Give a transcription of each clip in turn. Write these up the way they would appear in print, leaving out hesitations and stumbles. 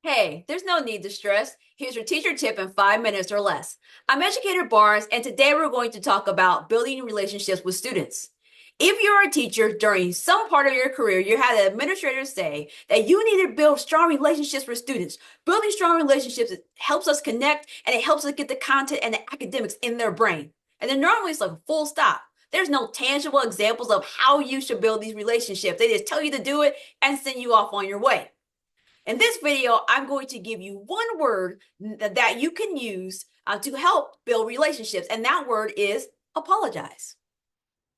Hey, there's no need to stress. Here's your teacher tip in 5 minutes or less. I'm Educator Barnes, and today we're going to talk about building relationships with students. If you're a teacher during some part of your career, you had an administrator say that you need to build strong relationships with students. Building strong relationships helps us connect and it helps us get the content and the academics in their brain. And then normally it's like a full stop. There's no tangible examples of how you should build these relationships. They just tell you to do it and send you off on your way. In this video, I'm going to give you one word that you can use to help build relationships, and that word is apologize.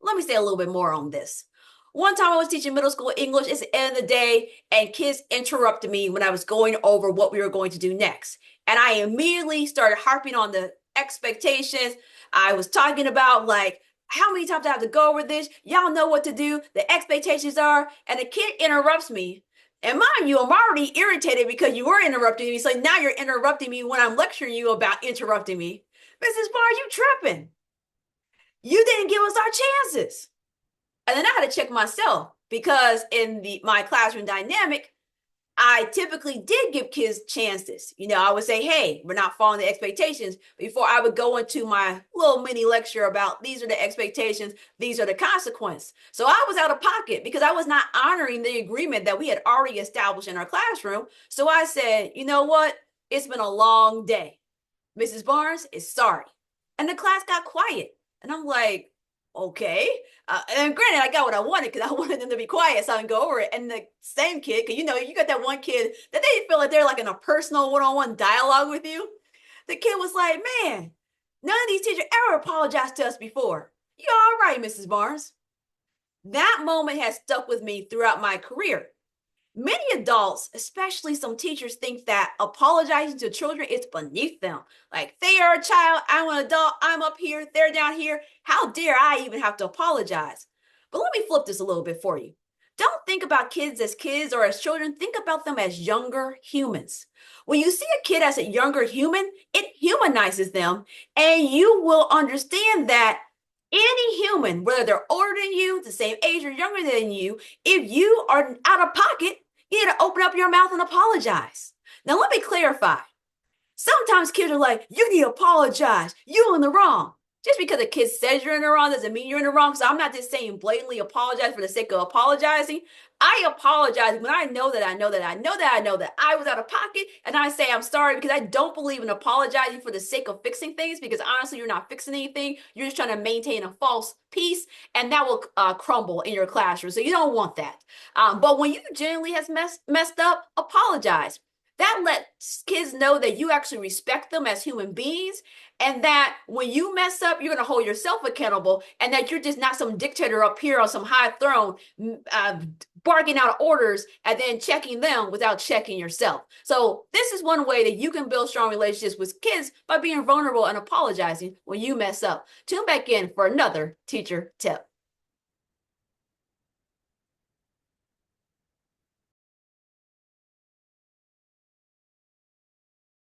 Let me say a little bit more on this. One time I was teaching middle school English, it's the end of the day, and kids interrupted me when I was going over what we were going to do next. And I immediately started harping on the expectations. I was talking about like, how many times I have to go over this? Y'all know what to do. The expectations are, and the kid interrupts me. And mind you, I'm already irritated because you were interrupting me. So now you're interrupting me when I'm lecturing you about interrupting me. Mrs. Barnes, you tripping. You didn't give us our chances. And then I had to check myself because in my classroom dynamic, I typically did give kids chances. I would say, hey, we're not following the expectations before I would go into my little mini lecture about these are the expectations, these are the consequences. So I was out of pocket because I was not honoring the agreement that we had already established in our classroom. So I said, you know what? It's been a long day. Mrs. Barnes is sorry. And the class got quiet. And I'm like, okay. And granted, I got what I wanted because I wanted them to be quiet so I can go over it. And the same kid, because you got that one kid that they feel like they're like in a personal one-on-one dialogue with you. The kid was like, man, none of these teachers ever apologized to us before. You're all right, Mrs. Barnes. That moment has stuck with me throughout my career. Many adults, especially some teachers, think that apologizing to children is beneath them. Like, they are a child, I'm an adult, I'm up here, they're down here. How dare I even have to apologize? But let me flip this a little bit for you. Don't think about kids as kids or as children. Think about them as younger humans. When you see a kid as a younger human, it humanizes them, and you will understand that any human, whether they're older than you, the same age, or younger than you, if you are out of pocket, you need to open up your mouth and apologize. Now, let me clarify. Sometimes kids are like, you need to apologize. You're in the wrong. Just because a kid says you're in the wrong doesn't mean you're in the wrong. So I'm not just saying blatantly apologize for the sake of apologizing. I apologize when I know that I was out of pocket, and I say I'm sorry because I don't believe in apologizing for the sake of fixing things, because honestly, you're not fixing anything. You're just trying to maintain a false peace, and that will crumble in your classroom. So you don't want that. But when you genuinely has messed up, apologize. That lets kids know that you actually respect them as human beings, and that when you mess up, you're going to hold yourself accountable, and that you're just not some dictator up here on some high throne barking out orders and then checking them without checking yourself. So this is one way that you can build strong relationships with kids, by being vulnerable and apologizing when you mess up. Tune back in for another teacher tip.